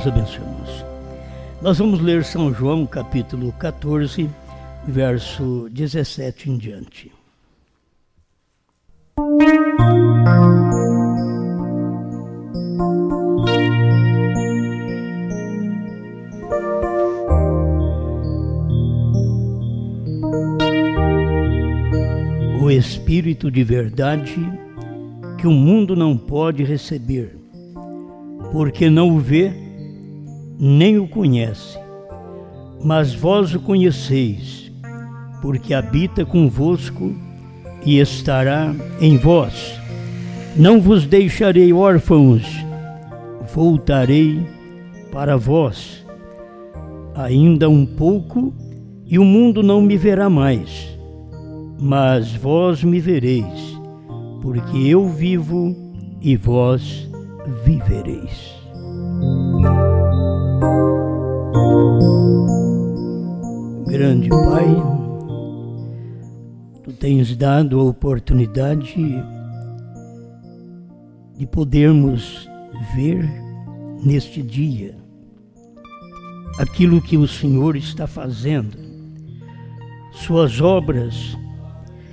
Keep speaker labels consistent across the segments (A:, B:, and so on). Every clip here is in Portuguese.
A: abençoe, irmãos. Nós vamos ler São João, capítulo 14, verso 17 em diante. O Espírito de verdade que o mundo não pode receber, porque não o vê, nem o conhece. Mas vós o conheceis, porque habita convosco e estará em vós. Não vos deixarei órfãos, voltarei para vós. Ainda um pouco, e o mundo não me verá mais, mas vós me vereis, porque eu vivo e vós vivereis. Grande Pai, Tu tens dado a oportunidade de podermos ver neste dia aquilo que o Senhor está fazendo, Suas obras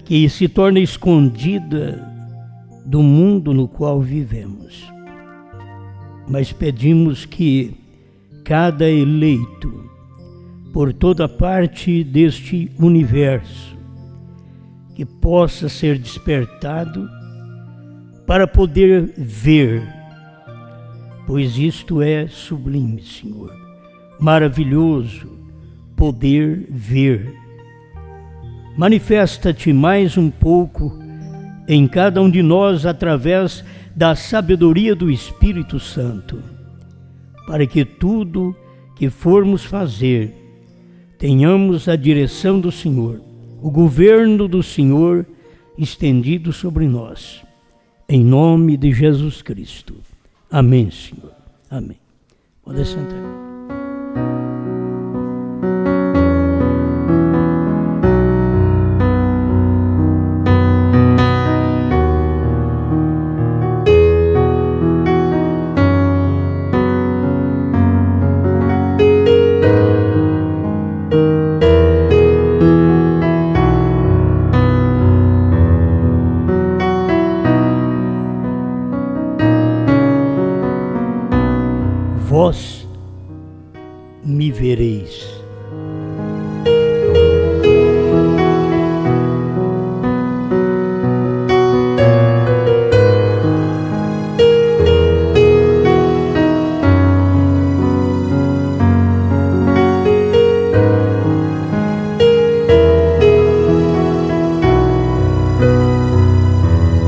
A: que se torna escondida do mundo no qual vivemos. Mas pedimos que cada eleito, por toda parte deste universo, que possa ser despertado para poder ver, pois isto é sublime, Senhor, maravilhoso poder ver. Manifesta-te mais um pouco em cada um de nós através da sabedoria do Espírito Santo, para que tudo que formos fazer tenhamos a direção do Senhor, o governo do Senhor estendido sobre nós. Em nome de Jesus Cristo. Amém, Senhor. Amém. Pode sentar. Vós me vereis.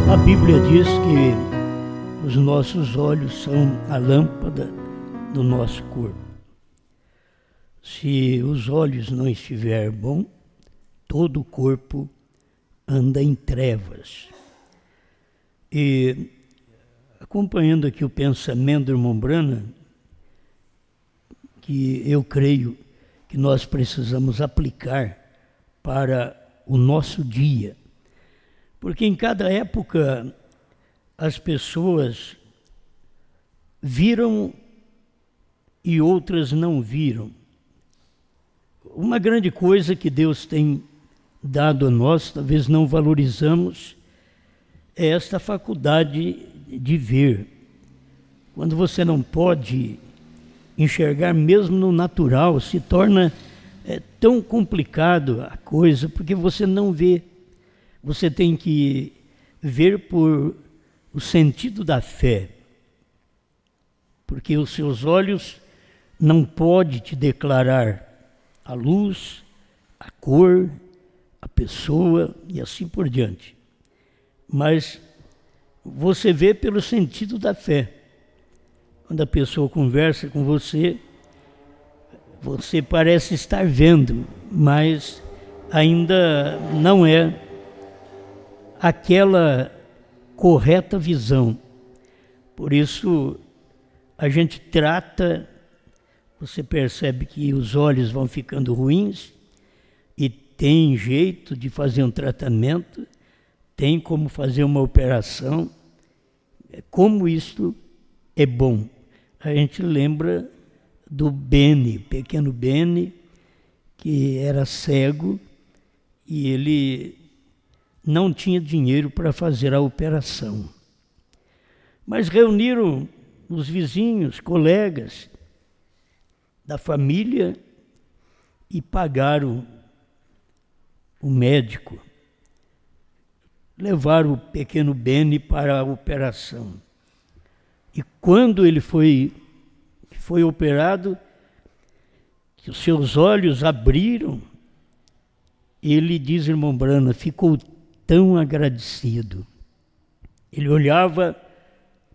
A: A Bíblia diz que os nossos olhos são a lâmpada do nosso corpo. Se os olhos não estiver bom, todo o corpo anda em trevas. E acompanhando aqui o pensamento do irmão Brana, que eu creio que nós precisamos aplicar para o nosso dia, porque em cada época as pessoas viram e outras não viram. Uma grande coisa que Deus tem dado a nós, talvez não valorizamos, é esta faculdade de ver. Quando você não pode enxergar mesmo no natural, se torna tão complicado a coisa, porque você não vê. Você tem que ver por o sentido da fé, porque os seus olhos não pode te declarar a luz, a cor, a pessoa e assim por diante. Mas você vê pelo sentido da fé. Quando a pessoa conversa com você, você parece estar vendo, mas ainda não é aquela correta visão. Por isso, a gente trata. Você percebe que os olhos vão ficando ruins e tem jeito de fazer um tratamento, tem como fazer uma operação. Como isto é bom. A gente lembra do Beni, pequeno Beni, que era cego e ele não tinha dinheiro para fazer a operação. Mas reuniram os vizinhos, colegas da família e pagaram o médico. Levaram o pequeno Beni para a operação. E quando ele foi operado, que os seus olhos abriram, ele, diz irmão Brana, ficou tão agradecido. Ele olhava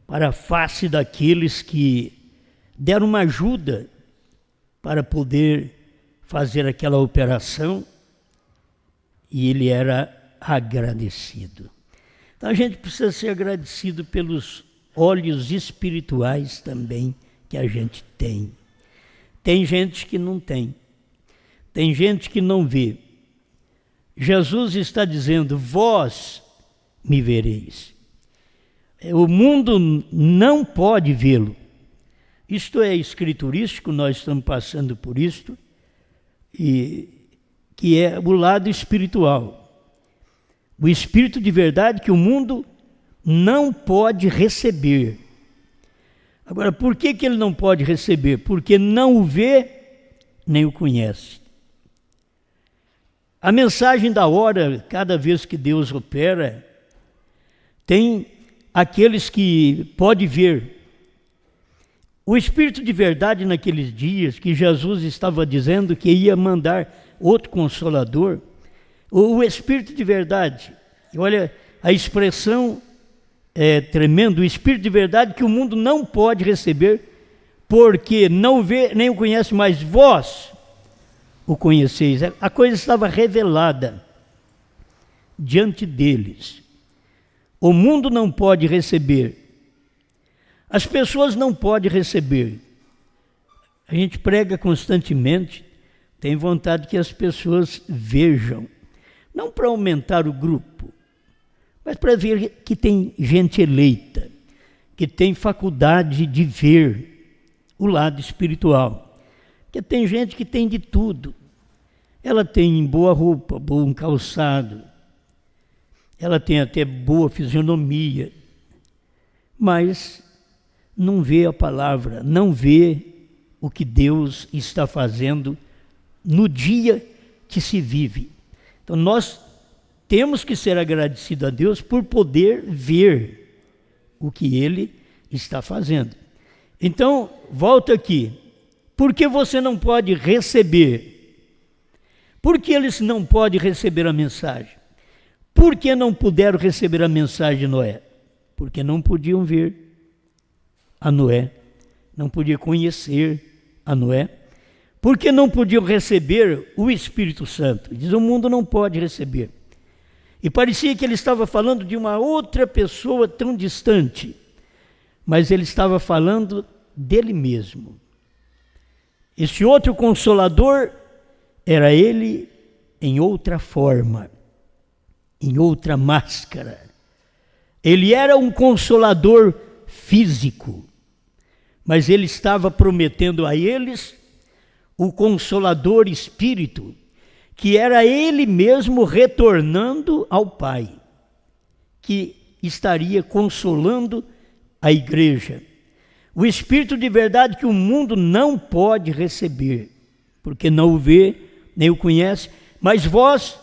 A: para a face daqueles que deram uma ajuda para poder fazer aquela operação, e ele era agradecido. Então a gente precisa ser agradecido pelos olhos espirituais também que a gente tem. Tem gente que não tem. Tem gente que não vê. Jesus está dizendo, vós me vereis. O mundo não pode vê-lo. Isto é escriturístico, nós estamos passando por isto, e que é o lado espiritual. O Espírito de verdade que o mundo não pode receber. Agora, por que ele não pode receber? Porque não o vê, nem o conhece. A mensagem da hora, cada vez que Deus opera, tem aqueles que podem ver. O Espírito de verdade naqueles dias, que Jesus estava dizendo que ia mandar outro Consolador, o Espírito de verdade, olha, a expressão é tremenda, o Espírito de verdade que o mundo não pode receber, porque não vê nem o conhece, mas vós o conheceis. A coisa estava revelada diante deles. O mundo não pode receber. As pessoas não podem receber. A gente prega constantemente, tem vontade que as pessoas vejam. Não para aumentar o grupo, mas para ver que tem gente eleita, que tem faculdade de ver o lado espiritual. Porque tem gente que tem de tudo. Ela tem boa roupa, bom calçado, ela tem até boa fisionomia, mas não vê a palavra, não vê o que Deus está fazendo no dia que se vive. Então nós temos que ser agradecidos a Deus por poder ver o que Ele está fazendo. Então, volta aqui. Por que você não pode receber? Por que eles não podem receber a mensagem? Por que não puderam receber a mensagem de Noé? Porque não podiam ver a Noé, não podiam conhecer a Noé. Porque não podiam receber o Espírito Santo. Diz, o mundo não pode receber. E parecia que ele estava falando de uma outra pessoa tão distante, mas ele estava falando dele mesmo. Esse outro Consolador era ele em outra forma, em outra máscara. Ele era um Consolador físico, mas ele estava prometendo a eles o Consolador Espírito, que era ele mesmo retornando ao Pai, que estaria consolando a igreja. O Espírito de verdade que o mundo não pode receber, porque não o vê, nem o conhece, mas vós,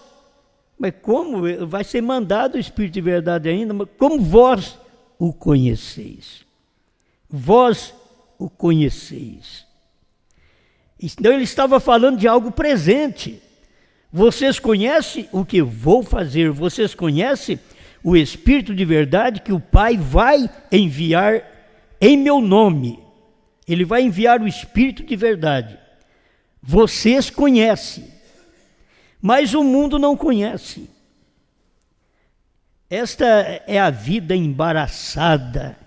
A: mas como vai ser mandado o Espírito de verdade ainda, mas como vós o conheceis? Vós o conheceis. Então ele estava falando de algo presente. Vocês conhecem o que vou fazer, vocês conhecem o Espírito de verdade que o Pai vai enviar em meu nome. Ele vai enviar o Espírito de verdade. Vocês conhecem, mas o mundo não conhece. Esta é a vida embaraçada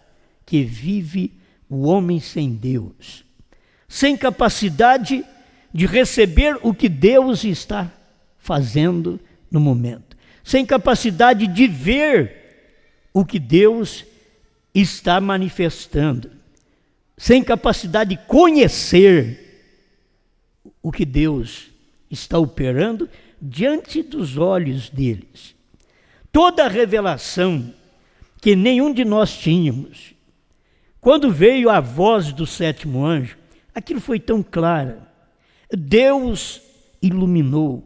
A: que vive o homem sem Deus, sem capacidade de receber o que Deus está fazendo no momento, sem capacidade de ver o que Deus está manifestando. sem capacidade de conhecer o que Deus está operando diante dos olhos deles. Toda a revelação que nenhum de nós tínhamos, quando veio a voz do sétimo anjo, aquilo foi tão clara. Deus iluminou,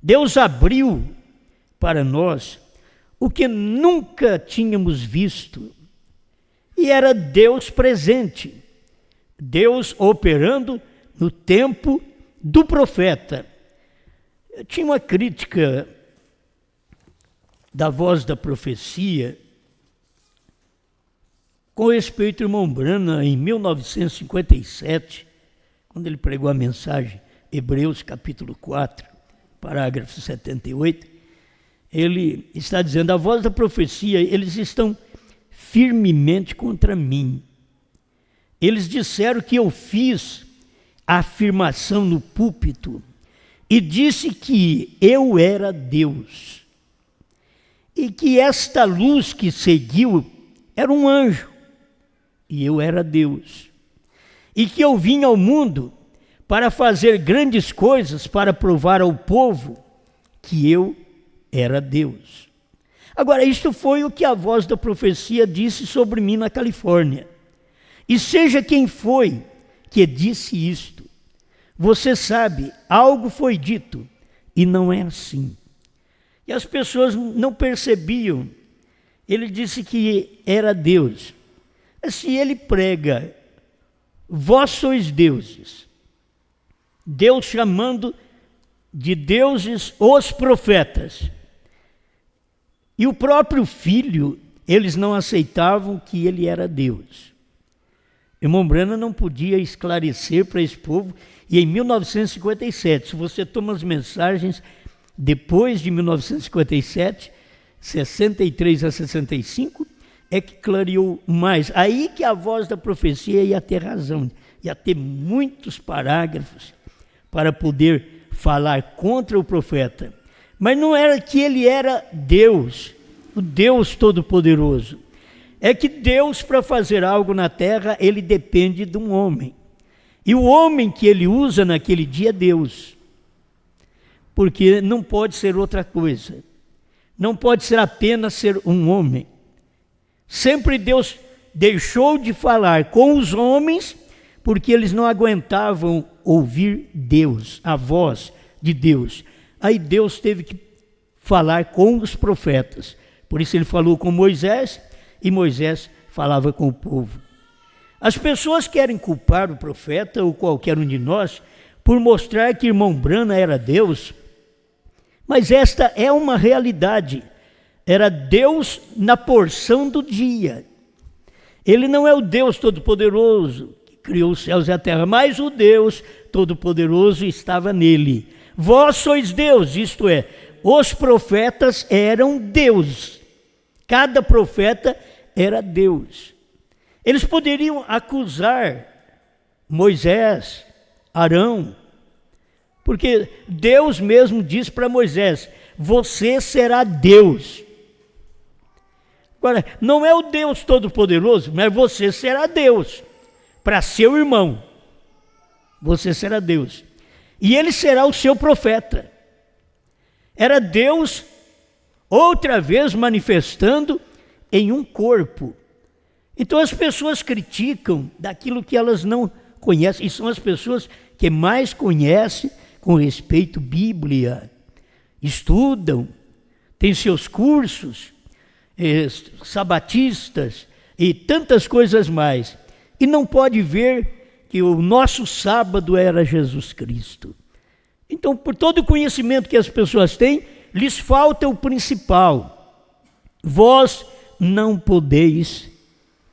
A: Deus abriu para nós o que nunca tínhamos visto. E era Deus presente, Deus operando no tempo do profeta. Eu tinha uma crítica da Voz da Profecia com respeito ao irmão Branham em 1957, quando ele pregou a mensagem Hebreus capítulo 4, parágrafo 78, ele está dizendo: a voz da profecia, eles estão firmemente contra mim. Eles disseram que eu fiz a afirmação no púlpito e disse que eu era Deus e que esta luz que seguiu era um anjo e eu era Deus, e que eu vim ao mundo para fazer grandes coisas, para provar ao povo que eu era Deus. Agora, isto foi o que a voz da profecia disse sobre mim na Califórnia. E seja quem foi que disse isto, você sabe, algo foi dito e não é assim. E as pessoas não percebiam. Ele disse que era Deus. Se ele prega, vós sois deuses, Deus chamando de deuses os profetas, e o próprio filho, eles não aceitavam que ele era Deus. Irmão Branham não podia esclarecer para esse povo, e em 1957, se você toma as mensagens depois de 1957, 63 a 65, é que clareou mais. Aí que a voz da profecia ia ter razão, ia ter muitos parágrafos para poder falar contra o profeta. Mas não era que ele era Deus, o Deus Todo-Poderoso. É que Deus, para fazer algo na terra, ele depende de um homem. E o homem que ele usa naquele dia é Deus. Porque não pode ser outra coisa. Não pode ser apenas ser um homem. Sempre Deus deixou de falar com os homens porque eles não aguentavam ouvir Deus, a voz de Deus. Aí Deus teve que falar com os profetas. Por isso ele falou com Moisés e Moisés falava com o povo. As pessoas querem culpar o profeta ou qualquer um de nós por mostrar que irmão Branham era Deus, mas esta é uma realidade. Era Deus na porção do dia. Ele não é o Deus Todo-Poderoso que criou os céus e a terra, mas o Deus Todo-Poderoso estava nele. Vós sois Deus, isto é, os profetas eram Deus. Cada profeta era Deus. Eles poderiam acusar Moisés, Arão, porque Deus mesmo diz para Moisés: você será Deus. Agora, não é o Deus Todo-Poderoso, mas você será Deus. Para seu irmão, você será Deus. E ele será o seu profeta. Era Deus, outra vez manifestando em um corpo. Então as pessoas criticam daquilo que elas não conhecem. E são as pessoas que mais conhecem com respeito à Bíblia. Estudam, têm seus cursos, sabatistas e tantas coisas mais, e não pode ver que o nosso sábado era Jesus Cristo. Então, por todo o conhecimento que as pessoas têm, lhes falta o principal: vós não podeis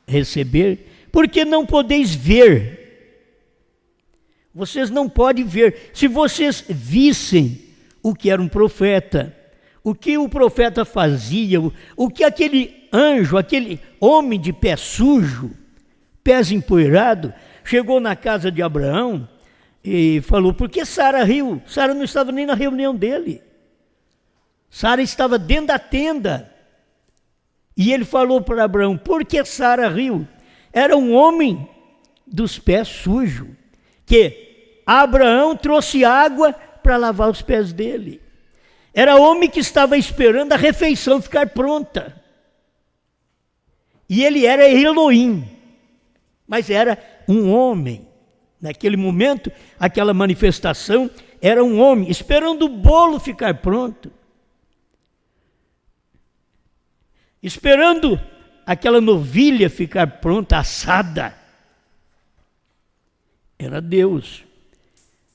A: receber, porque não podeis ver. Vocês não podem ver. Se vocês vissem o que era um profeta, o que o profeta fazia, o que aquele anjo, aquele homem de pé sujo, pés empoeirados, chegou na casa de Abraão e falou: por que Sara riu? Sara não estava nem na reunião dele. Sara estava dentro da tenda. E ele falou para Abraão: por que Sara riu? Era um homem dos pés sujos, que Abraão trouxe água para lavar os pés dele. Era homem que estava esperando a refeição ficar pronta. E ele era Elohim, mas era um homem. Naquele momento, aquela manifestação era um homem esperando o bolo ficar pronto. Esperando aquela novilha ficar pronta, assada. Era Deus.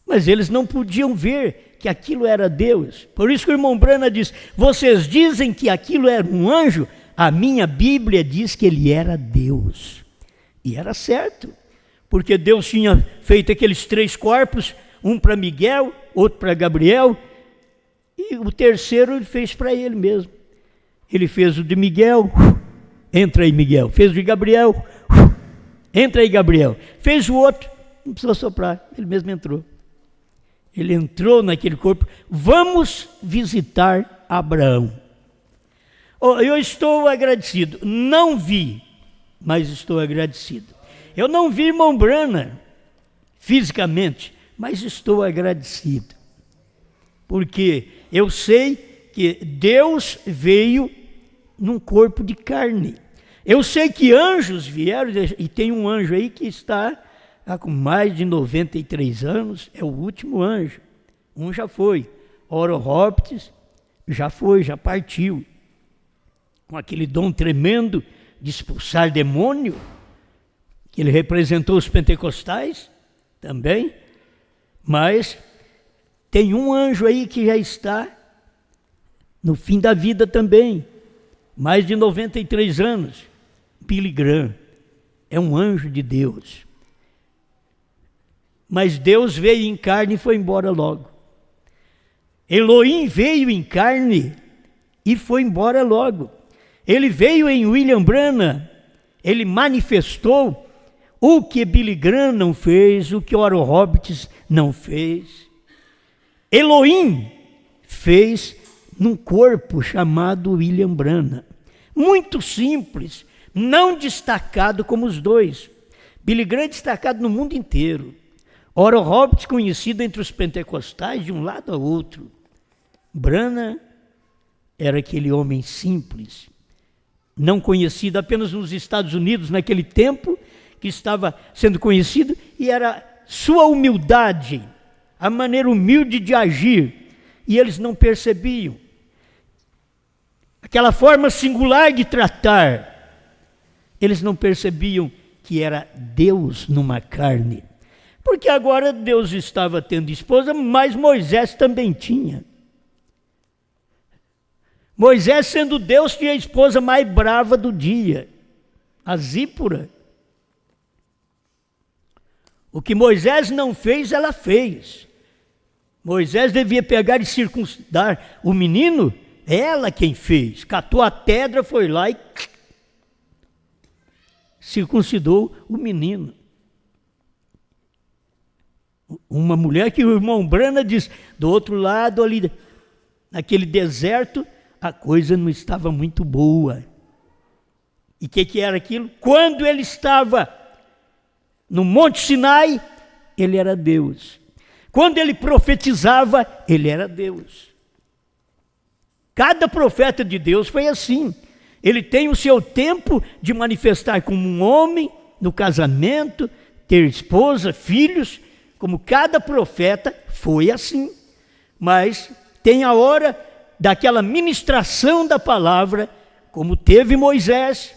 A: Mas eles não podiam ver que aquilo era Deus. Por isso que o irmão Brana diz, vocês dizem que aquilo era um anjo, a minha Bíblia diz que ele era Deus. E era certo, porque Deus tinha feito aqueles 3 corpos, um para Miguel, outro para Gabriel, e o terceiro ele fez para ele mesmo. Ele fez o de Miguel, entra aí Miguel. Fez o de Gabriel, entra aí Gabriel. Fez o outro, não precisou soprar, ele mesmo entrou. Ele entrou naquele corpo. Vamos visitar Abraão. Eu estou agradecido. Não vi, mas estou agradecido. Eu não vi irmão Brana fisicamente, mas estou agradecido. Porque eu sei que Deus veio num corpo de carne. Eu sei que anjos vieram, e tem um anjo aí que está com mais de 93 anos, é o último anjo. Um já foi, Orohoptes já foi, já partiu. Com aquele dom tremendo de expulsar demônio, que ele representou os pentecostais também. Mas tem um anjo aí que já está no fim da vida também, mais de 93 anos, Billy Graham, é um anjo de Deus. Mas Deus veio em carne e foi embora logo. Elohim veio em carne e foi embora logo. Ele veio em William Branham, ele manifestou o que Billy Graham não fez, o que Orohoptes não fez. Elohim fez num corpo chamado William Branham. Muito simples, não destacado como os dois. Billy Graham é destacado no mundo inteiro. Orohoptes conhecido entre os pentecostais de um lado a outro. Branham era aquele homem simples, não conhecido apenas nos Estados Unidos naquele tempo, que estava sendo conhecido, e era sua humildade, a maneira humilde de agir, e eles não percebiam. Aquela forma singular de tratar, eles não percebiam que era Deus numa carne. Porque agora Deus estava tendo esposa, mas Moisés também tinha. Moisés, sendo Deus, tinha a esposa mais brava do dia, a Zípora. O que Moisés não fez, ela fez. Moisés devia pegar e circuncidar o menino, ela quem fez. Catou a pedra, foi lá e circuncidou o menino. Uma mulher que o irmão Brana diz, do outro lado ali, naquele deserto, a coisa não estava muito boa. E o que era aquilo? Quando ele estava no Monte Sinai, ele era Deus. Quando ele profetizava, ele era Deus. Cada profeta de Deus foi assim. Ele tem o seu tempo de manifestar como um homem, no casamento, ter esposa, filhos, como cada profeta foi assim. Mas tem a hora daquela ministração da palavra, como teve Moisés,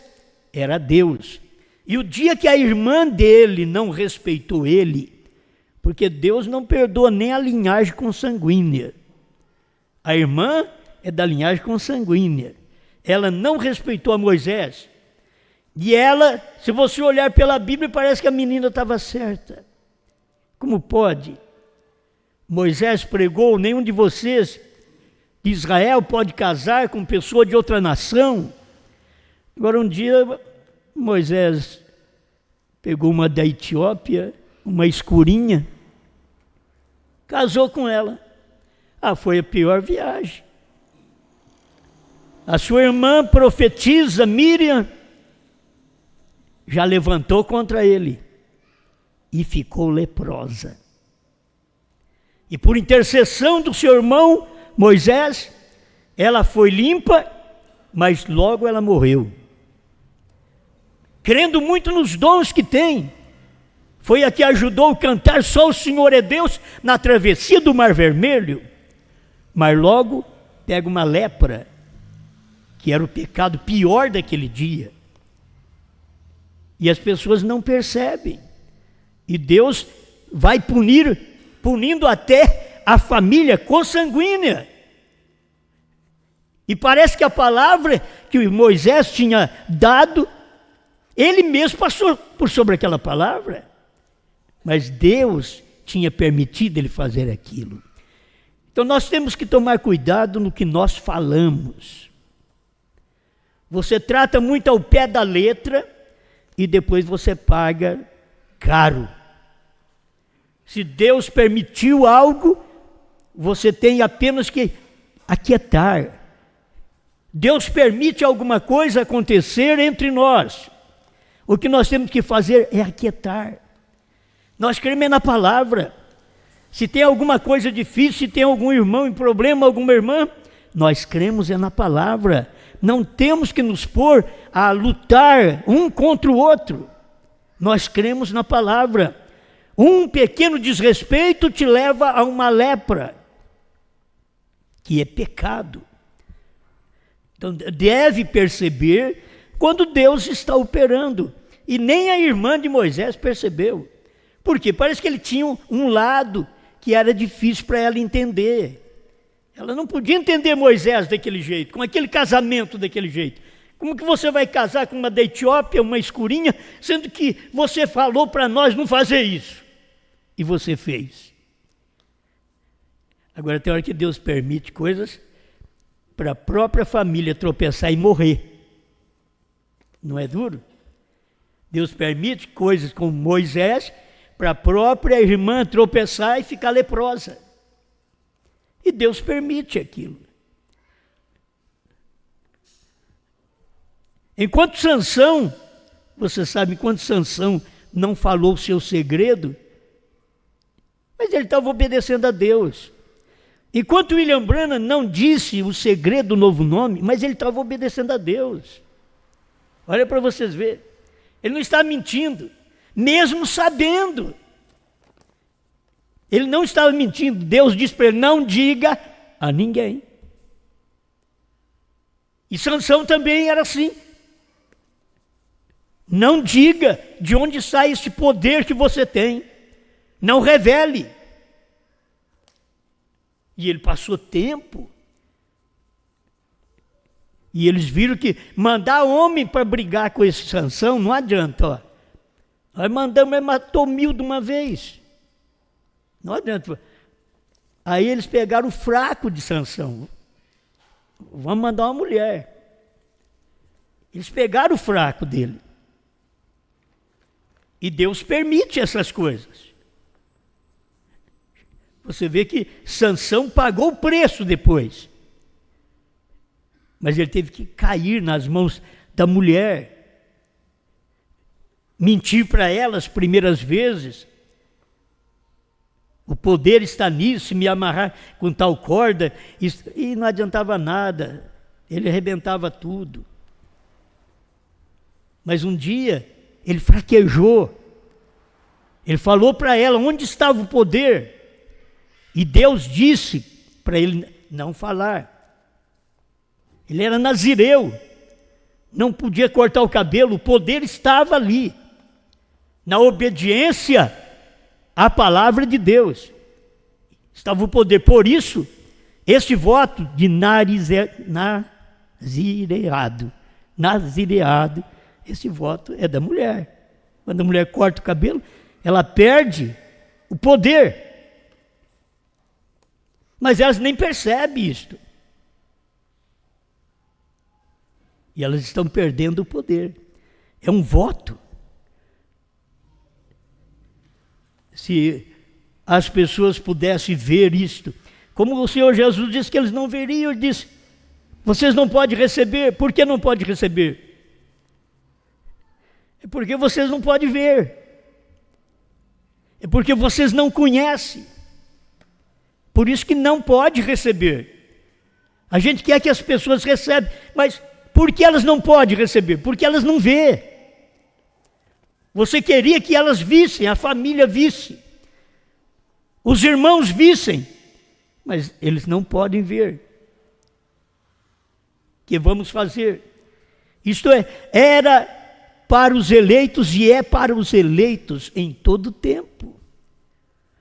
A: era Deus. E o dia que a irmã dele não respeitou ele, porque Deus não perdoa nem a linhagem consanguínea. A irmã é da linhagem consanguínea. Ela não respeitou a Moisés. E ela, se você olhar pela Bíblia, parece que a menina estava certa. Como pode? Moisés pregou, nenhum de vocês de Israel pode casar com pessoa de outra nação. Agora um dia Moisés pegou uma da Etiópia, uma escurinha, casou com ela. Foi a pior viagem. A sua irmã profetiza, Miriam, já levantou contra ele. e ficou leprosa. E por intercessão do seu irmão Moisés, ela foi limpa, mas logo ela morreu. Crendo muito nos dons que tem, foi a que ajudou a cantar Só o Senhor é Deus na travessia do Mar Vermelho, mas logo pega uma lepra, que era o pecado pior daquele dia. E as pessoas não percebem. E Deus vai punindo até a família consanguínea. E parece que a palavra que Moisés tinha dado, ele mesmo passou por sobre aquela palavra. Mas Deus tinha permitido ele fazer aquilo. Então nós temos que tomar cuidado no que nós falamos. Você trata muito ao pé da letra e depois você paga caro. Se Deus permitiu algo, você tem apenas que aquietar. Deus permite alguma coisa acontecer entre nós. O que nós temos que fazer é aquietar. Nós cremos na palavra. Se tem alguma coisa difícil, se tem algum irmão em problema, alguma irmã, nós cremos na palavra. Não temos que nos pôr a lutar um contra o outro. Nós cremos na palavra. Um pequeno desrespeito te leva a uma lepra, que é pecado. Então deve perceber quando Deus está operando. E nem a irmã de Moisés percebeu. Por quê? Parece que ele tinha um lado que era difícil para ela entender. Ela não podia entender Moisés daquele jeito, com aquele casamento daquele jeito. Como que você vai casar com uma da Etiópia, uma escurinha, sendo que você falou para nós não fazer isso? E você fez. Agora tem hora que Deus permite coisas para a própria família tropeçar e morrer. Não é duro? Deus permite coisas como Moisés para a própria irmã tropeçar e ficar leprosa. E Deus permite aquilo. Enquanto Sansão, você sabe, enquanto Sansão não falou o seu segredo, mas ele estava obedecendo a Deus. Enquanto William Branham não disse o segredo do novo nome, mas ele estava obedecendo a Deus. Olha para vocês verem. Ele não está mentindo, mesmo sabendo. Ele não estava mentindo. Deus disse para ele, não diga a ninguém. E Sansão também era assim. Não diga de onde sai esse poder que você tem. Não revele. E ele passou tempo. E eles viram que mandar homem para brigar com esse Sansão não adianta. Ó. Nós mandamos, ele matou 1000 de uma vez. Não adianta. Aí eles pegaram o fraco de Sansão. Vamos mandar uma mulher. Eles pegaram o fraco dele. E Deus permite essas coisas. Você vê que Sansão pagou o preço depois. Mas ele teve que cair nas mãos da mulher. Mentir para ela as primeiras vezes. O poder está nisso, me amarrar com tal corda. E não adiantava nada. Ele arrebentava tudo. Mas um dia, ele fraquejou. Ele falou para ela onde estava o poder. E Deus disse para ele não falar. Ele era nazireu. Não podia cortar o cabelo. O poder estava ali. Na obediência à palavra de Deus. Estava o poder. Por isso, esse voto de nazireado, esse voto é da mulher. Quando a mulher corta o cabelo, ela perde o poder. Mas elas nem percebem isto. E elas estão perdendo o poder. É um voto. Se as pessoas pudessem ver isto, como o Senhor Jesus disse que eles não veriam, ele disse, vocês não podem receber. Por que não podem receber? É porque vocês não podem ver. É porque vocês não conhecem. Por isso que não pode receber. A gente quer que as pessoas recebam, mas por que elas não podem receber? Porque elas não vê. Você queria que elas vissem, a família visse, os irmãos vissem, mas eles não podem ver. O que vamos fazer? Isto é, era para os eleitos e é para os eleitos em todo o tempo.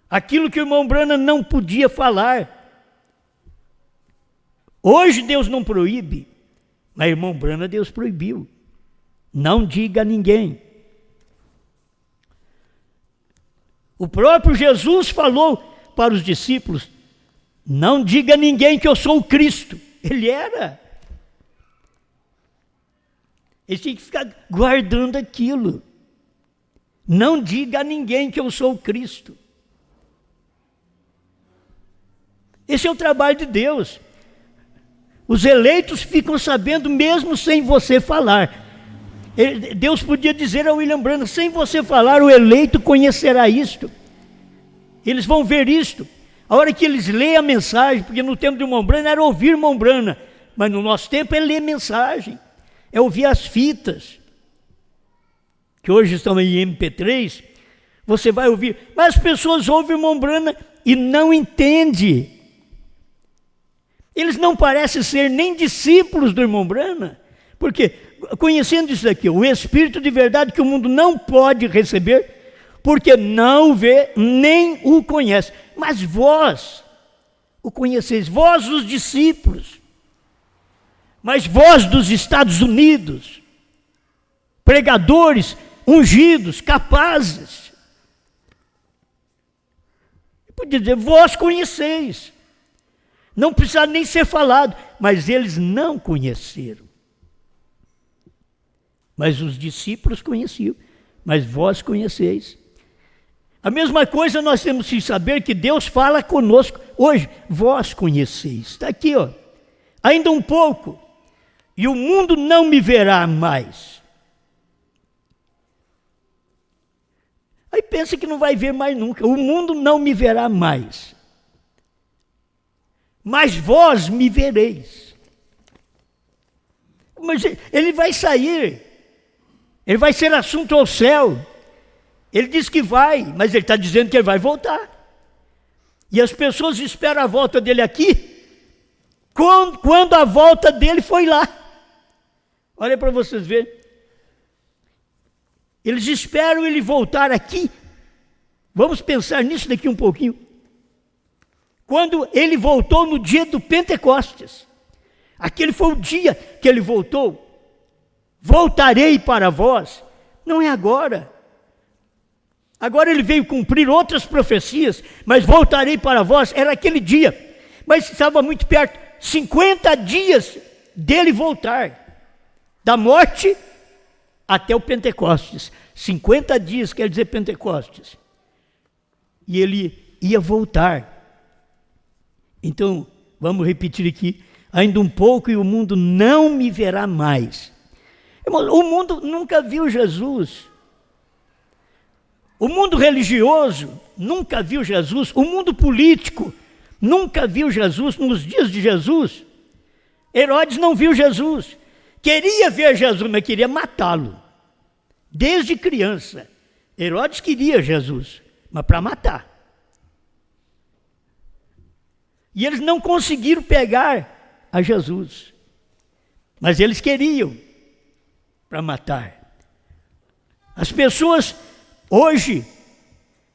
A: Aquilo que o irmão Branham não podia falar. Hoje Deus não proíbe, mas irmão Branham Deus proibiu. Não diga a ninguém. O próprio Jesus falou para os discípulos, não diga a ninguém que eu sou o Cristo. Ele era. Eles tinham que ficar guardando aquilo. Não diga a ninguém que eu sou o Cristo. Esse é o trabalho de Deus. Os eleitos ficam sabendo mesmo sem você falar. Deus podia dizer a William Branham, sem você falar, o eleito conhecerá isto. Eles vão ver isto. A hora que eles leem a mensagem, porque no tempo de irmão Branham era ouvir irmão Branham, mas no nosso tempo é ler mensagem, é ouvir as fitas, que hoje estão em MP3, você vai ouvir, mas as pessoas ouvem irmão Branham e não entendem. Eles não parecem ser nem discípulos do irmão Branham, porque conhecendo isso daqui, o Espírito de verdade que o mundo não pode receber, porque não o vê, nem o conhece. Mas vós o conheceis, vós os discípulos, mas vós dos Estados Unidos, pregadores, ungidos, capazes. Eu podia dizer, vós conheceis. Não precisa nem ser falado, mas eles não conheceram. Mas os discípulos conheciam, mas vós conheceis. A mesma coisa nós temos que saber que Deus fala conosco hoje. Vós conheceis. Está aqui, ó. Ainda um pouco, e o mundo não me verá mais. Aí pensa que não vai ver mais nunca. O mundo não me verá mais. Mas vós me vereis. Mas ele vai sair. Ele vai ser assunto ao céu. Ele diz que vai, mas ele está dizendo que ele vai voltar. E as pessoas esperam a volta dele aqui, quando a volta dele foi lá. Olha para vocês verem. Eles esperam ele voltar aqui. Vamos pensar nisso daqui um pouquinho. Quando ele voltou no dia do Pentecostes, aquele foi o dia que ele voltou. Voltarei para vós. Não é agora. Agora ele veio cumprir outras profecias, mas voltarei para vós, era aquele dia. Mas estava muito perto, 50 dias dele voltar, da morte até o Pentecostes. 50 dias quer dizer Pentecostes. E ele ia voltar. Então, vamos repetir aqui, ainda um pouco e o mundo não me verá mais. O mundo nunca viu Jesus. O mundo religioso nunca viu Jesus. O mundo político nunca viu Jesus nos dias de Jesus. Herodes não viu Jesus. Queria ver Jesus, mas queria matá-lo. Desde criança. Herodes queria Jesus, mas para matar. E eles não conseguiram pegar a Jesus. Mas eles queriam para matar. As pessoas hoje,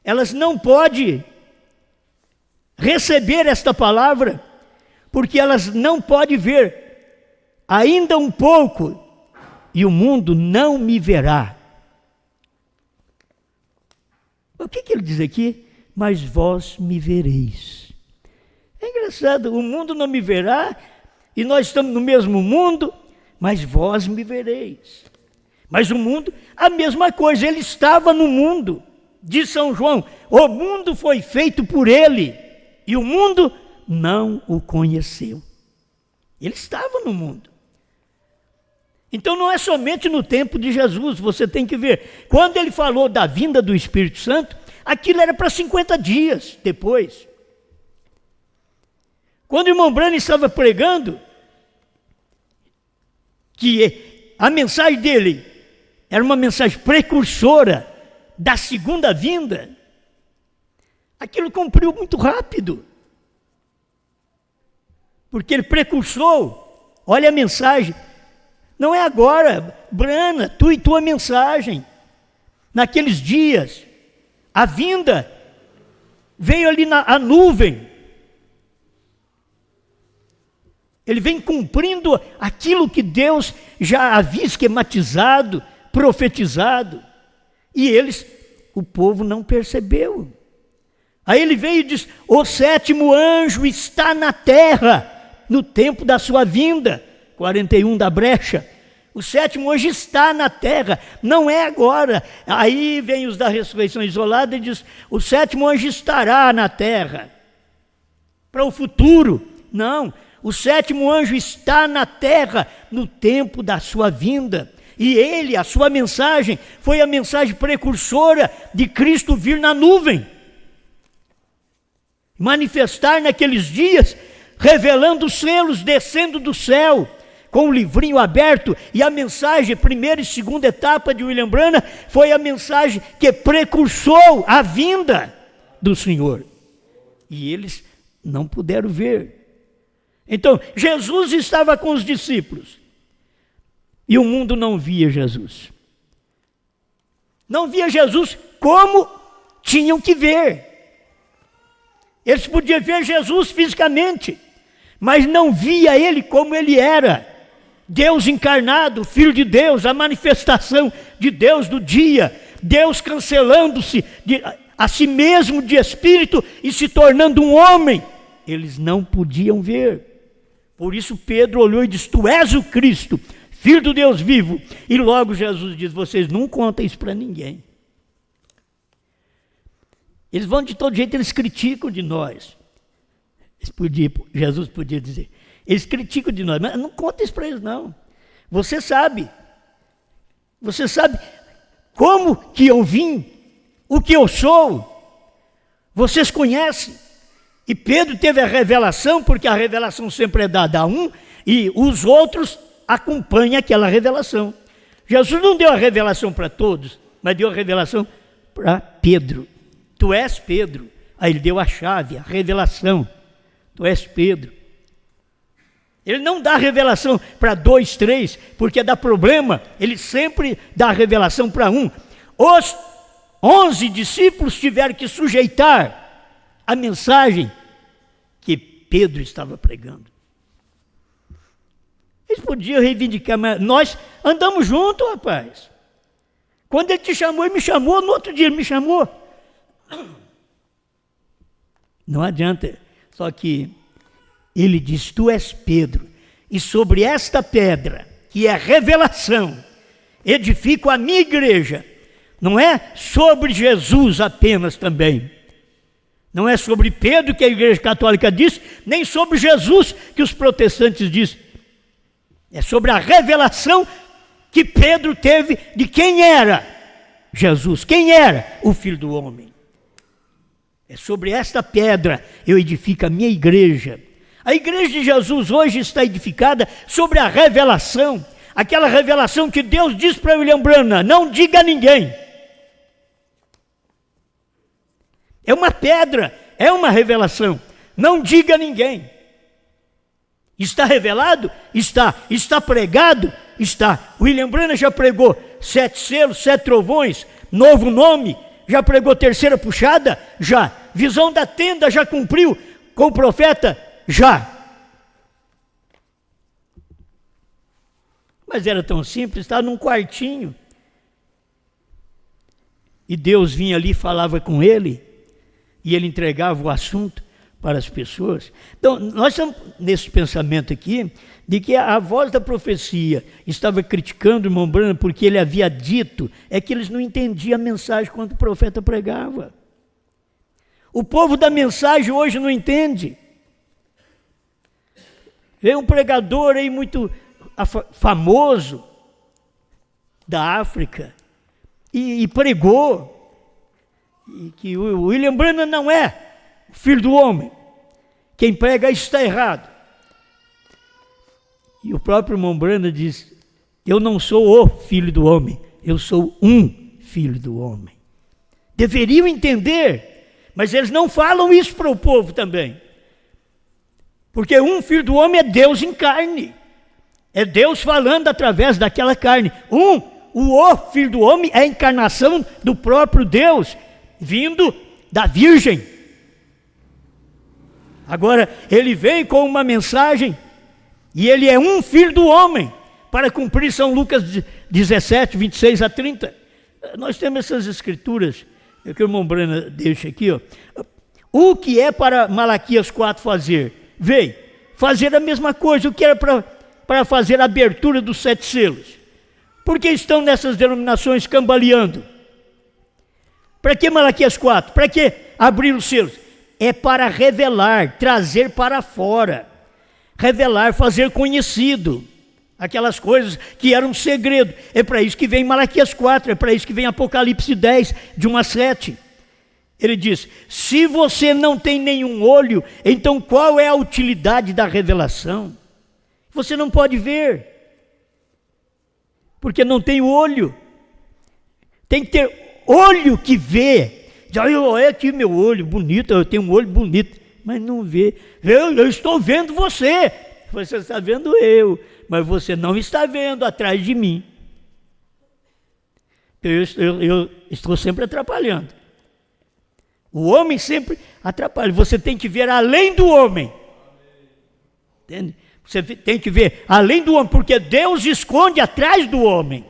A: elas não podem receber esta palavra, porque elas não podem ver ainda um pouco, e o mundo não me verá. O que ele diz aqui? Mas vós me vereis. É engraçado, o mundo não me verá, e nós estamos no mesmo mundo, mas vós me vereis. Mas o mundo, a mesma coisa, ele estava no mundo, diz São João, o mundo foi feito por ele, e o mundo não o conheceu. Ele estava no mundo. Então não é somente no tempo de Jesus, você tem que ver, quando ele falou da vinda do Espírito Santo, Aquilo era para 50 dias depois. Quando o irmão Branham estava pregando, que a mensagem dele era uma mensagem precursora da segunda vinda, aquilo cumpriu muito rápido. Porque ele precursou, olha a mensagem, não é agora, Brana, tu e tua mensagem, naqueles dias, a vinda veio ali a nuvem, ele vem cumprindo aquilo que Deus já havia esquematizado, profetizado, e o povo não percebeu. Aí ele veio e diz, o sétimo anjo está na terra, no tempo da sua vinda, 41 da brecha, o sétimo anjo está na terra, não é agora. Aí vem os da ressurreição isolada e diz, o sétimo anjo estará na terra, para o futuro. Não, o sétimo anjo está na terra, no tempo da sua vinda. E a sua mensagem, foi a mensagem precursora de Cristo vir na nuvem, manifestar naqueles dias, revelando os selos, descendo do céu, com o livrinho aberto, e a mensagem, primeira e segunda etapa de William Branham, foi a mensagem que precursou a vinda do Senhor. E eles não puderam ver. Então, Jesus estava com os discípulos, e o mundo não via Jesus. Não via Jesus como tinham que ver. Eles podiam ver Jesus fisicamente, mas não via ele como ele era. Deus encarnado, Filho de Deus, a manifestação de Deus do dia, Deus cancelando-se a si mesmo de espírito e se tornando um homem. Eles não podiam ver. Por isso Pedro olhou e disse, tu és o Cristo, Filho do Deus vivo. E logo Jesus diz, vocês não contem isso para ninguém. Eles vão de todo jeito, eles criticam de nós. Jesus podia dizer, eles criticam de nós, mas não conta isso para eles não. Você sabe como que eu vim, o que eu sou, vocês conhecem. E Pedro teve a revelação, porque a revelação sempre é dada a um, e os outros acompanham aquela revelação. Jesus não deu a revelação para todos, mas deu a revelação para Pedro. Tu és Pedro. Aí ele deu a chave, a revelação. Tu és Pedro. Ele não dá a revelação para 2, 3, porque dá problema. Ele sempre dá a revelação para um. Os 11 discípulos tiveram que sujeitar a mensagem que Pedro estava pregando. Eles podiam reivindicar, mas nós andamos juntos, rapaz. Quando ele te chamou, ele me chamou, no outro dia ele me chamou. Não adianta, só que ele diz, tu és Pedro, e sobre esta pedra, que é revelação, edifico a minha igreja. Não é sobre Jesus apenas também, não é sobre Pedro que a igreja católica diz, nem sobre Jesus que os protestantes dizem, é sobre a revelação que Pedro teve de quem era Jesus, quem era o Filho do Homem. É sobre esta pedra eu edifico a minha igreja. A igreja de Jesus hoje está edificada sobre a revelação, aquela revelação que Deus diz para William Branham, não diga a ninguém. É uma pedra, é uma revelação, não diga a ninguém. Está revelado? Está. Está pregado? Está. William Branham já pregou 7 selos, 7 trovões, novo nome. Já pregou terceira puxada? Já. Visão da tenda já cumpriu com o profeta? Já. Mas era tão simples, estava num quartinho. E Deus vinha ali, falava com ele, e ele entregava o assunto para as pessoas. Então, nós estamos nesse pensamento aqui, de que a voz da profecia estava criticando o irmão Branham porque ele havia dito, é que eles não entendiam a mensagem quando o profeta pregava. O povo da mensagem hoje não entende. Veio um pregador aí muito famoso da África e pregou. E que o William Branham não é o filho do homem. Quem prega isso está errado. E o próprio irmão Branham diz: eu não sou o filho do homem, eu sou um filho do homem. Deveriam entender, mas eles não falam isso para o povo também. Porque um filho do homem é Deus em carne. É Deus falando através daquela carne. O filho do homem é a encarnação do próprio Deus, vindo da Virgem. Agora, ele vem com uma mensagem, e ele é um filho do homem, para cumprir São Lucas 17, 26 a 30. Nós temos essas escrituras, que o irmão Branham deixa aqui, ó. O que é para Malaquias 4 fazer? Veio fazer a mesma coisa, o que era para fazer a abertura dos 7 selos. Por que estão nessas denominações cambaleando? Para que Malaquias 4? Para que abrir os selos? É para revelar, trazer para fora. Revelar, fazer conhecido aquelas coisas que eram segredo. É para isso que vem Malaquias 4, é para isso que vem Apocalipse 10, de 1 a 7. Ele diz: se você não tem nenhum olho, então qual é a utilidade da revelação? Você não pode ver, porque não tem olho. Tem que ter olho que vê. Olha aqui meu olho bonito, eu tenho um olho bonito, mas não vê. Eu estou vendo você, você está vendo eu, mas você não está vendo atrás de mim. Eu estou sempre atrapalhando. O homem sempre atrapalha. Você tem que ver além do homem. Entende? Você tem que ver além do homem, porque Deus esconde atrás do homem.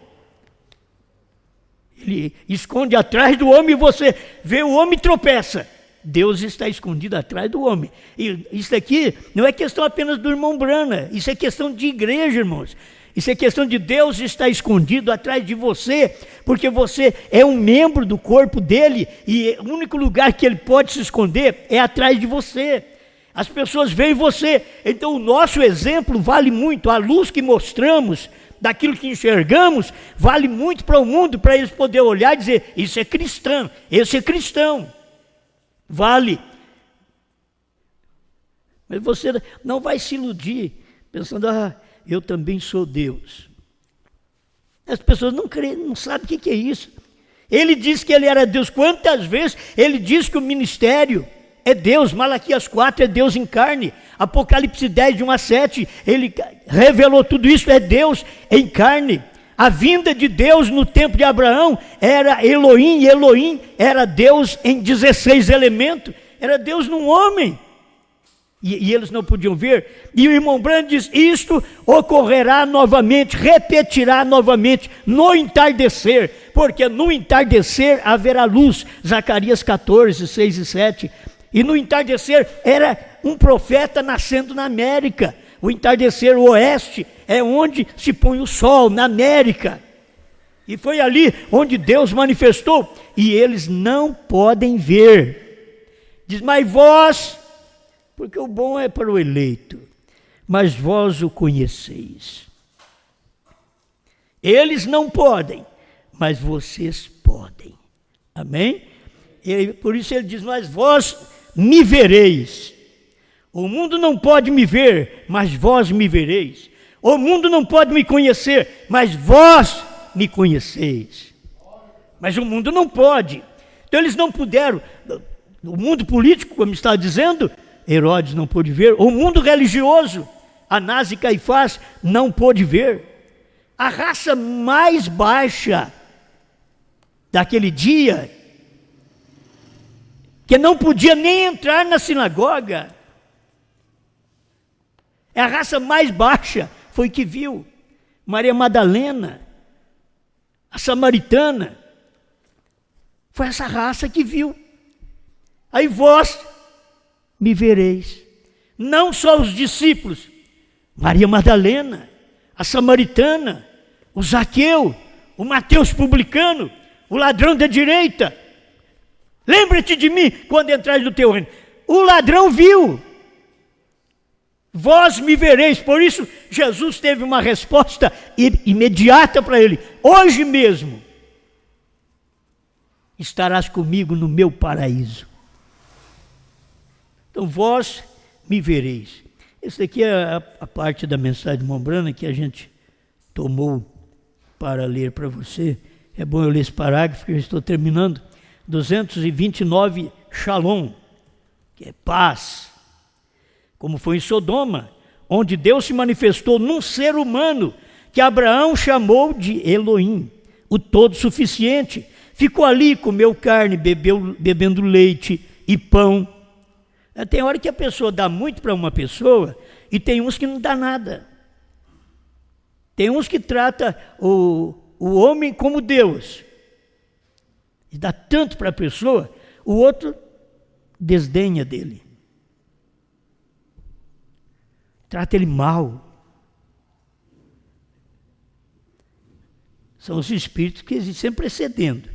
A: Ele esconde atrás do homem e você vê o homem e tropeça. Deus está escondido atrás do homem. E isso aqui não é questão apenas do irmão Branham, isso é questão de igreja, irmãos. Isso é questão de Deus estar escondido atrás de você, porque você é um membro do corpo dele e o único lugar que ele pode se esconder é atrás de você. As pessoas veem você, então o nosso exemplo vale muito, a luz que mostramos daquilo que enxergamos vale muito para o mundo, para eles poderem olhar e dizer: isso é cristão, esse é cristão. Vale. Mas você não vai se iludir pensando: eu também sou Deus. As pessoas não creem, não sabem o que é isso. Ele disse que ele era Deus. Quantas vezes ele disse que o ministério é Deus? Malaquias 4 é Deus em carne. Apocalipse 10, de 1 a 7, ele revelou tudo isso, é Deus em carne. A vinda de Deus no tempo de Abraão era Elohim, e Elohim era Deus em 16 elementos, era Deus num homem. E eles não podiam ver. E o irmão Branham diz: isto ocorrerá novamente, repetirá novamente no entardecer, porque no entardecer haverá luz. Zacarias 14, 6 e 7. E no entardecer era um profeta nascendo na América. O entardecer, o oeste, é onde se põe o sol, na América. E foi ali onde Deus manifestou, e eles não podem ver. Diz: mas vós, porque o bom é para o eleito, mas vós o conheceis. Eles não podem, mas vocês podem. Amém? E por isso ele diz: mas vós me vereis. O mundo não pode me ver, mas vós me vereis. O mundo não pode me conhecer, mas vós me conheceis. Mas o mundo não pode. Então eles não puderam. O mundo político, como está dizendo, Herodes não pôde ver. O mundo religioso, Anás e Caifás, não pôde ver. A raça mais baixa daquele dia, que não podia nem entrar na sinagoga, é a raça mais baixa, foi que viu. Maria Madalena, a samaritana, foi essa raça que viu. Aí vós me vereis. Não só os discípulos, Maria Madalena, a samaritana, o Zaqueu, o Mateus publicano, o ladrão da direita. Lembra-te de mim quando entrares no teu reino. O ladrão viu. Vós me vereis. Por isso Jesus teve uma resposta imediata para ele. Hoje mesmo estarás comigo no meu paraíso. Então vós me vereis. Essa aqui é a parte da mensagem de Mombrana que a gente tomou para ler para você. É bom eu ler esse parágrafo que eu estou terminando. 229, Shalom, que é paz. Como foi em Sodoma, onde Deus se manifestou num ser humano que Abraão chamou de Elohim, o todo-suficiente. Ficou ali, comeu carne, bebendo leite e pão. Tem hora que a pessoa dá muito para uma pessoa e tem uns que não dá nada. Tem uns que trata o homem como Deus. E dá tanto para a pessoa, o outro desdenha dele. Trata ele mal. São os espíritos que existem sempre precedendo.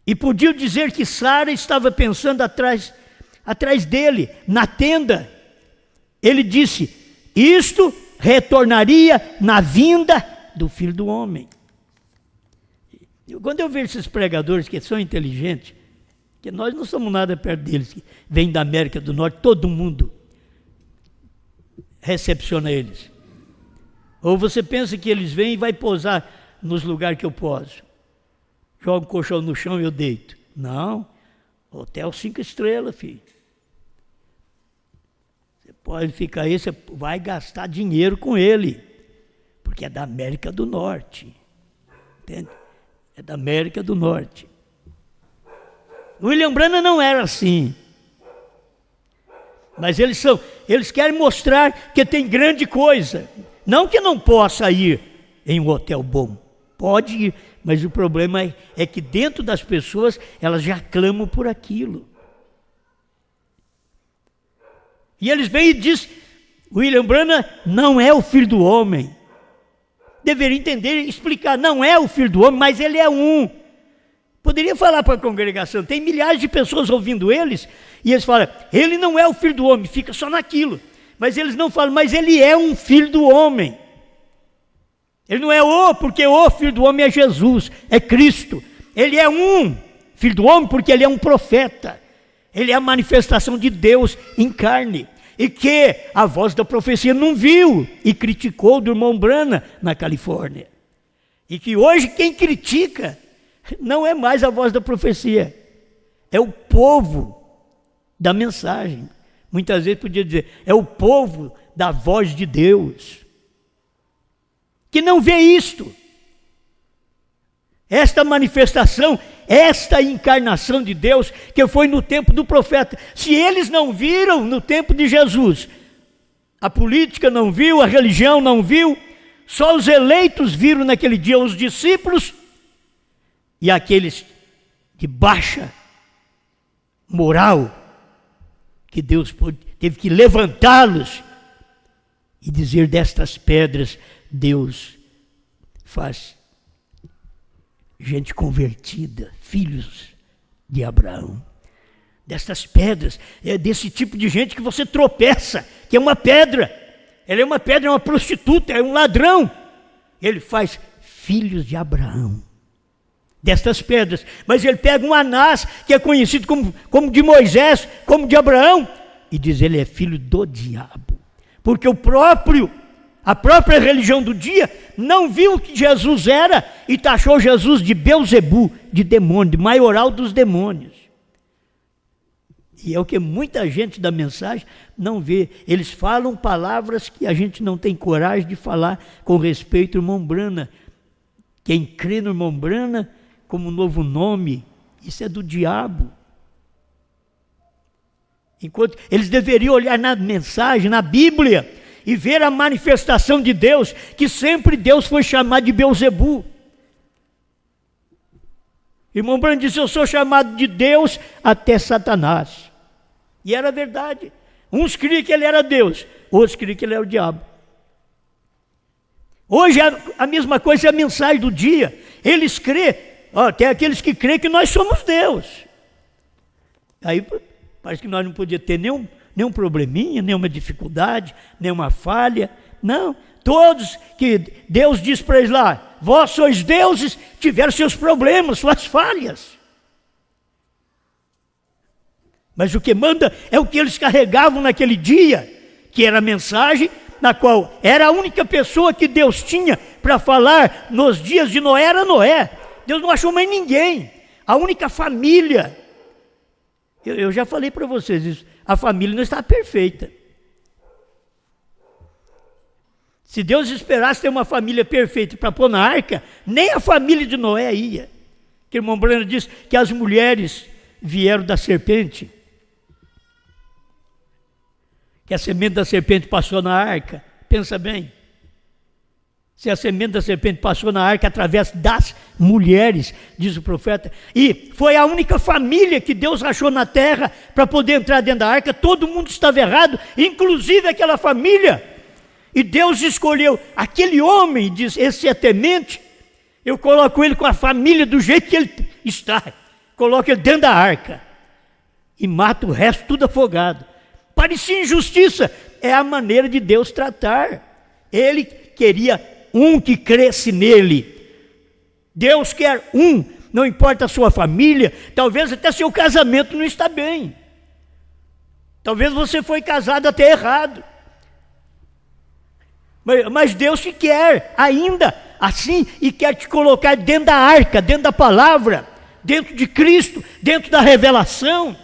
A: E podiam dizer que Sara estava pensando atrás dele, na tenda. Ele disse, isto retornaria na vinda do Filho do Homem. Quando eu vejo esses pregadores que são inteligentes, que nós não somos nada perto deles, que vêm da América do Norte, todo mundo recepciona eles. Ou você pensa que eles vêm e vai pousar nos lugares que eu poso. Joga um colchão no chão e eu deito. Não, hotel 5 estrelas, filho. Você pode ficar aí, você vai gastar dinheiro com ele, porque é da América do Norte. Entende? É da América do Norte. William Branham não era assim. Mas eles querem mostrar que tem grande coisa. Não que não possa ir em um hotel bom. Pode ir, mas o problema é que dentro das pessoas elas já clamam por aquilo. E eles vêm e dizem, William Branham não é o Filho do Homem. Deveria entender e explicar, não é o Filho do Homem, mas ele é um. Poderia falar para a congregação, tem milhares de pessoas ouvindo eles, e eles falam, ele não é o Filho do Homem, fica só naquilo. Mas eles não falam, mas ele é um Filho do Homem. Ele não é porque o Filho do Homem é Jesus, é Cristo. Ele é um Filho do Homem porque ele é um profeta. Ele é a manifestação de Deus em carne. E que a voz da profecia não viu e criticou do irmão Branham na Califórnia. E que hoje quem critica não é mais a voz da profecia, é o povo da mensagem. Muitas vezes podia dizer, é o povo da voz de Deus, que não vê isto. Esta manifestação, esta encarnação de Deus, que foi no tempo do profeta. Se eles não viram no tempo de Jesus, a política não viu, a religião não viu, só os eleitos viram naquele dia, os discípulos e aqueles de baixa moral, que Deus teve que levantá-los e dizer, destas pedras Deus faz gente convertida, filhos de Abraão. Destas pedras, é desse tipo de gente que você tropeça, que é uma pedra. Ela é uma pedra, é uma prostituta, é um ladrão. Ele faz filhos de Abraão. Destas pedras. Mas ele pega um Anás, que é conhecido como de Moisés, como de Abraão, e diz, ele é filho do diabo. Porque a própria religião do dia não viu o que Jesus era e taxou Jesus de Belzebu, de demônio, de maioral dos demônios. E é o que muita gente da mensagem não vê. Eles falam palavras que a gente não tem coragem de falar com respeito ao irmão Branham. Quem crê no irmão Branham como novo nome, isso é do diabo. Enquanto eles deveriam olhar na mensagem, na Bíblia, e ver a manifestação de Deus, que sempre Deus foi chamado de Belzebu. Irmão Branham disse, eu sou chamado de Deus até Satanás. E era verdade. Uns criam que ele era Deus, outros criam que ele era o diabo. Hoje a mesma coisa é a mensagem do dia. Eles crêem, tem aqueles que creem que nós somos Deus. Aí parece que nós não podíamos ter nenhum probleminha, nenhuma dificuldade, nenhuma falha. Não, todos que Deus diz para eles lá, vós sois deuses, tiveram seus problemas, suas falhas. Mas o que manda é o que eles carregavam naquele dia, que era a mensagem na qual era a única pessoa que Deus tinha para falar nos dias de Noé, era Noé. Deus não achou mais ninguém, a única família. Eu já falei para vocês isso, a família não está perfeita. Se Deus esperasse ter uma família perfeita para pôr na arca, nem a família de Noé ia. Que o irmão Breno diz que as mulheres vieram da serpente, que a semente da serpente passou na arca. Pensa bem, se a semente da serpente passou na arca através das mulheres, diz o profeta, e foi a única família que Deus achou na terra para poder entrar dentro da arca, todo mundo estava errado, inclusive aquela família, e Deus escolheu aquele homem, diz, esse é temente, eu coloco ele com a família do jeito que ele está, coloco ele dentro da arca, e mata o resto tudo afogado. Parecia injustiça, é a maneira de Deus tratar. Ele queria um que cresce nele. Deus quer um, não importa a sua família, talvez até seu casamento não está bem. Talvez você foi casado até errado. Mas Deus te quer ainda assim e quer te colocar dentro da arca, dentro da palavra, dentro de Cristo, dentro da revelação.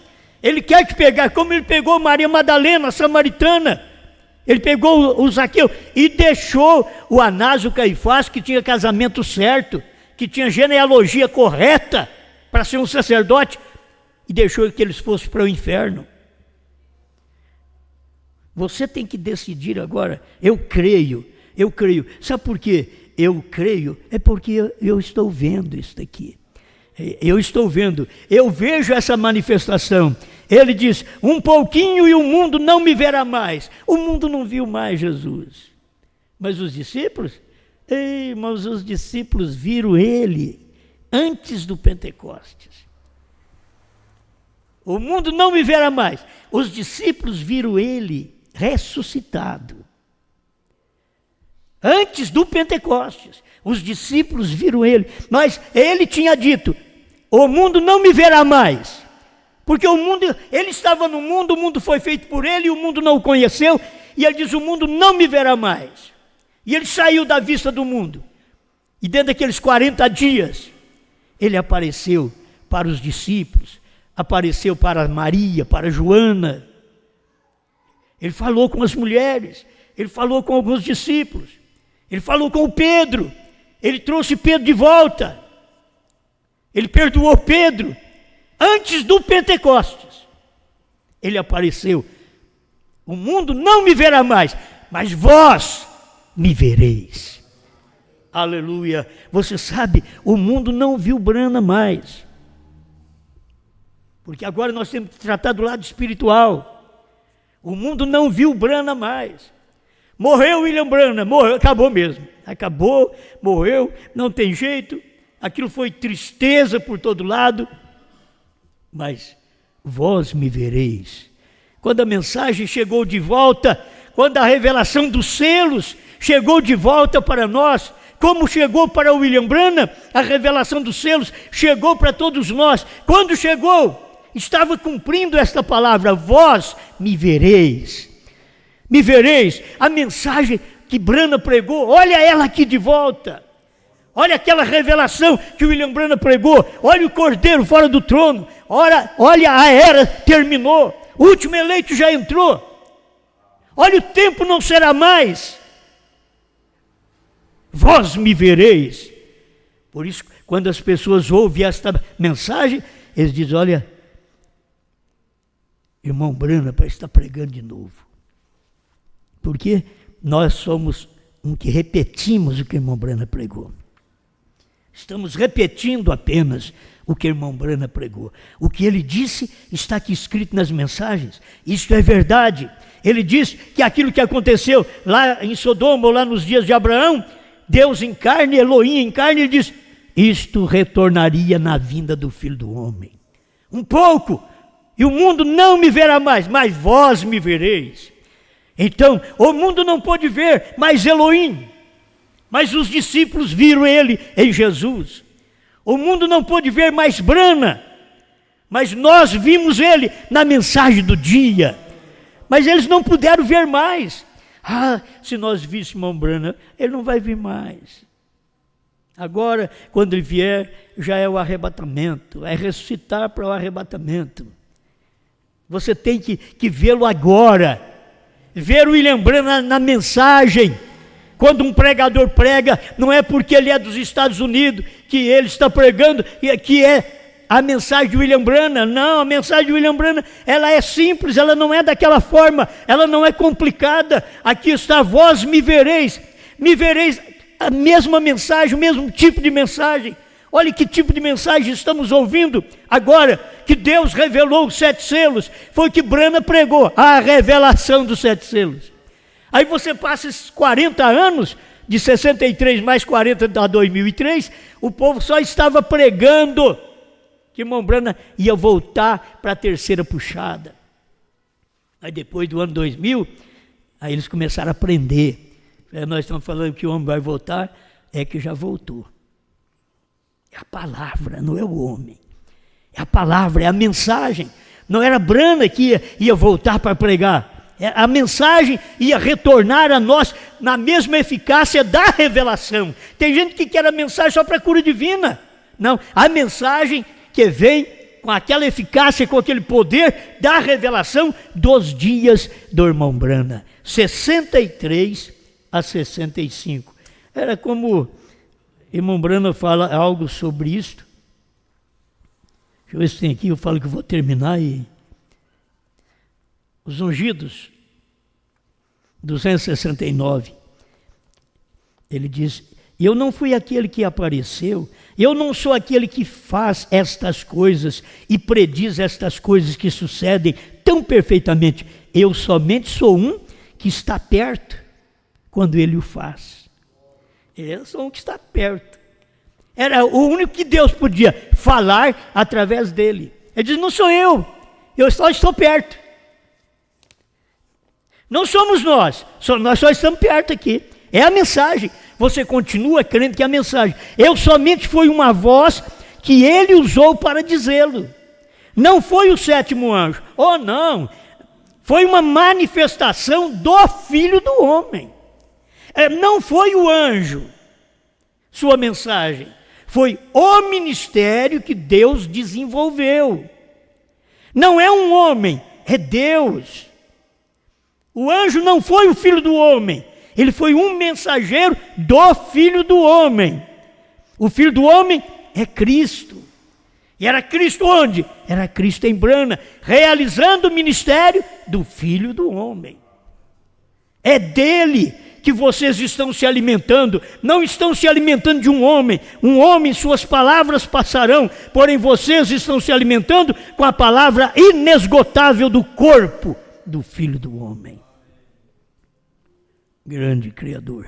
A: Ele quer te pegar, como ele pegou Maria Madalena, a samaritana. Ele pegou o Zaqueu e deixou o Anás e o Caifás, que tinha casamento certo, que tinha genealogia correta para ser um sacerdote, e deixou que eles fossem para o inferno. Você tem que decidir agora. Eu creio. Sabe por quê? Eu creio, é porque eu estou vendo isso daqui. Eu estou vendo, eu vejo essa manifestação. Ele diz, um pouquinho e o mundo não me verá mais. O mundo não viu mais Jesus. Mas os discípulos, mas os discípulos viram ele antes do Pentecostes. O mundo não me verá mais. Os discípulos viram ele ressuscitado. Antes do Pentecostes, os discípulos viram ele, mas ele tinha dito, o mundo não me verá mais, porque o mundo, ele estava no mundo, o mundo foi feito por ele, e o mundo não o conheceu, e ele diz, o mundo não me verá mais, e ele saiu da vista do mundo, e dentro daqueles 40 dias, ele apareceu para os discípulos, apareceu para Maria, para Joana, ele falou com as mulheres, ele falou com alguns discípulos, ele falou com o Pedro, ele trouxe Pedro de volta, ele perdoou Pedro, antes do Pentecostes, ele apareceu, o mundo não me verá mais, mas vós me vereis, aleluia. Você sabe, o mundo não viu Brana mais, porque agora nós temos que tratar do lado espiritual, o mundo não viu Brana mais, morreu William Branham, morreu, acabou mesmo, acabou, morreu, não tem jeito, aquilo foi tristeza por todo lado, mas vós me vereis. Quando a mensagem chegou de volta, quando a revelação dos selos chegou de volta para nós, como chegou para William Branham, a revelação dos selos chegou para todos nós. Quando chegou, estava cumprindo esta palavra, vós me vereis. Me vereis, a mensagem que Branham pregou, olha ela aqui de volta. Olha aquela revelação que William Branham pregou, olha o cordeiro fora do trono, olha a era terminou, o último eleito já entrou, olha o tempo não será mais, vós me vereis. Por isso, quando as pessoas ouvem esta mensagem, eles dizem, olha, irmão Branham está pregando de novo, porque nós somos um que repetimos o que o irmão Branham pregou. Estamos repetindo apenas o que o irmão Branham pregou. O que ele disse está aqui escrito nas mensagens. Isto é verdade. Ele diz que aquilo que aconteceu lá em Sodoma, ou lá nos dias de Abraão, Deus em carne, Elohim em carne, ele diz, isto retornaria na vinda do Filho do Homem. Um pouco, e o mundo não me verá mais, mas vós me vereis. Então, o mundo não pôde ver mais Elohim, mas os discípulos viram ele em Jesus. O mundo não pôde ver mais Branham, mas nós vimos ele na mensagem do dia. Mas eles não puderam ver mais. Se nós víssemos irmão Branham, ele não vai vir mais. Agora, quando ele vier, já é o arrebatamento, é ressuscitar para o arrebatamento. Você tem que vê-lo agora, ver o William Branham na mensagem. Quando um pregador prega, não é porque ele é dos Estados Unidos que ele está pregando, que é a mensagem de William Branham. Não, a mensagem de William Branham, ela é simples, ela não é daquela forma, ela não é complicada. Aqui está, vós me vereis, a mesma mensagem, o mesmo tipo de mensagem. Olha que tipo de mensagem estamos ouvindo agora, que Deus revelou os 7 selos, foi o que Branham pregou, a revelação dos 7 selos. Aí você passa esses 40 anos, de 63 mais 40 a 2003, o povo só estava pregando que irmão Branham ia voltar para a terceira puxada. Aí depois do ano 2000, aí eles começaram a aprender. Nós estamos falando que o homem vai voltar, é que já voltou. É a palavra, não é o homem. É a palavra, é a mensagem. Não era Branham que ia voltar para pregar. A mensagem ia retornar a nós na mesma eficácia da revelação. Tem gente que quer a mensagem só para cura divina. Não, a mensagem que vem com aquela eficácia, com aquele poder da revelação dos dias do irmão Branham. 63 a 65. Era como irmão Branham fala algo sobre isto. Deixa eu ver se tem aqui, eu falo que eu vou terminar. Os ungidos, 269. Ele diz: eu não fui aquele que apareceu, eu não sou aquele que faz estas coisas e prediz estas coisas que sucedem tão perfeitamente. Eu somente sou um que está perto quando ele o faz. Eu sou um que está perto. Era o único que Deus podia falar através dele. Ele diz: não sou eu só estou perto. Não somos nós só estamos perto aqui. É a mensagem. Você continua crendo que é a mensagem. Eu somente fui uma voz que ele usou para dizê-lo. Não foi o 7º anjo. Oh, não. Foi uma manifestação do Filho do Homem. Não foi o anjo, sua mensagem. Foi o ministério que Deus desenvolveu. Não é um homem, é Deus. O anjo não foi o Filho do Homem. Ele foi um mensageiro do Filho do Homem. O Filho do Homem é Cristo. E era Cristo onde? Era Cristo em Branham, realizando o ministério do Filho do Homem. É dele que vocês estão se alimentando. Não estão se alimentando de um homem. Um homem, suas palavras passarão. Porém vocês estão se alimentando com a palavra inesgotável do corpo do Filho do Homem. Grande Criador,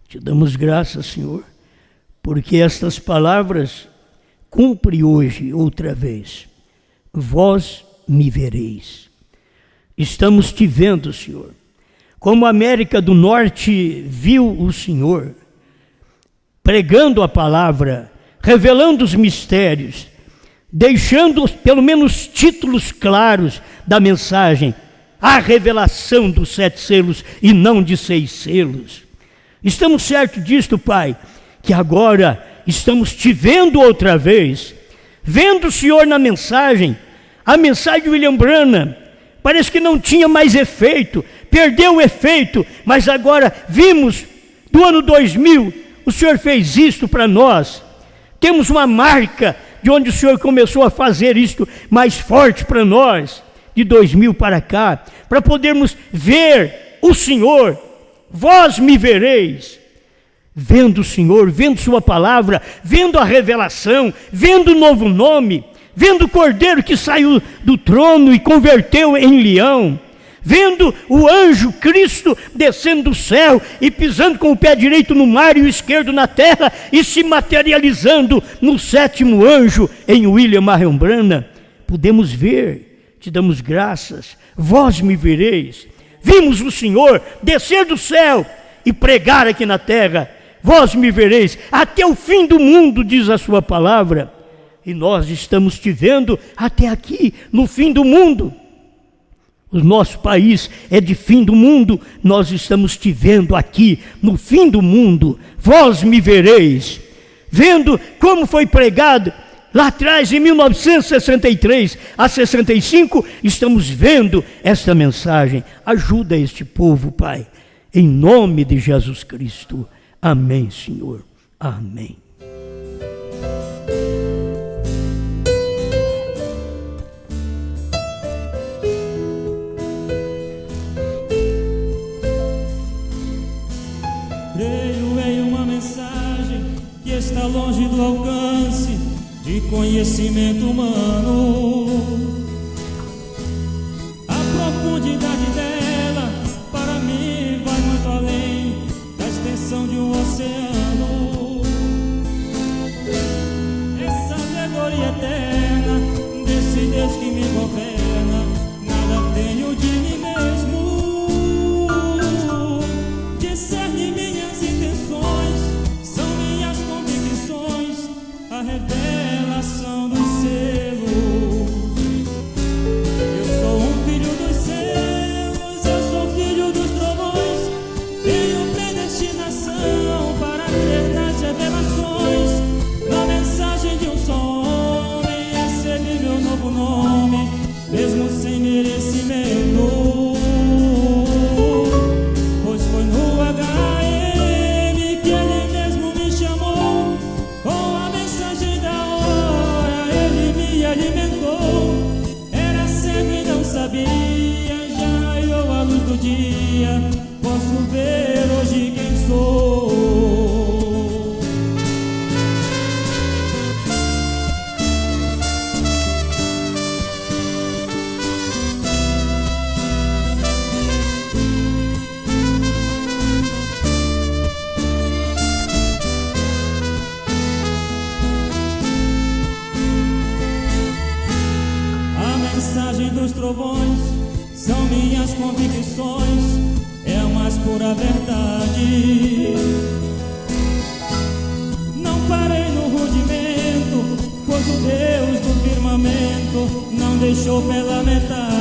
A: te damos graças, Senhor, porque estas palavras cumpre hoje outra vez. Vós me vereis. Estamos te vendo, Senhor. Como a América do Norte viu o Senhor, pregando a palavra, revelando os mistérios, deixando pelo menos títulos claros da mensagem, a revelação dos 7 selos e não de 6 selos. Estamos certos disto, Pai, que agora estamos te vendo outra vez, vendo o Senhor na mensagem. A mensagem de William Branham parece que não tinha mais efeito, perdeu o efeito, mas agora vimos do ano 2000, o Senhor fez isto para nós. Temos uma marca de onde o Senhor começou a fazer isto mais forte para nós, de 2000 para cá, para podermos ver o Senhor. Vós me vereis. Vendo o Senhor, vendo sua palavra, vendo a revelação, vendo o novo nome, vendo o Cordeiro que saiu do trono e converteu em leão, vendo o anjo Cristo descendo do céu e pisando com o pé direito no mar e o esquerdo na terra e se materializando no 7º anjo em William Marion Branham. Podemos ver, te damos graças, vós me vereis. Vimos o Senhor descer do céu e pregar aqui na terra. Vós me vereis até o fim do mundo, diz a sua palavra. e nós estamos te vendo até aqui, no fim do mundo. O nosso país é de fim do mundo, nós estamos te vendo aqui, no fim do mundo. Vós me vereis, vendo como foi pregado lá atrás, em 1963 a 65, estamos vendo esta mensagem. Ajuda este povo, Pai, em nome de Jesus Cristo. Amém, Senhor. Amém.
B: Creio em uma mensagem que está longe do alcance de conhecimento humano. A profundidade dela, para mim, vai muito além da extensão de um oceano. Essa alegoria eterna desse Deus que me governa, nada tenho de mim mesmo. Discerne minhas intenções, são minhas convicções, a revelação dos selos. Eu sou um filho dos céus, eu sou filho dos trovões, tenho predestinação para crer nas revelações. Na mensagem de um só homem, recebi meu novo nome, mesmo sem merecimento. Pois foi no HM que ele mesmo me chamou, com a mensagem da hora ele me alimentou. Era cego e não sabia, já raiou a luz do dia, posso ver hoje quem sou. Mensagem dos trovões, são minhas convicções, é a mais pura verdade. Não parei no rudimento, pois o Deus do firmamento não deixou pela metade.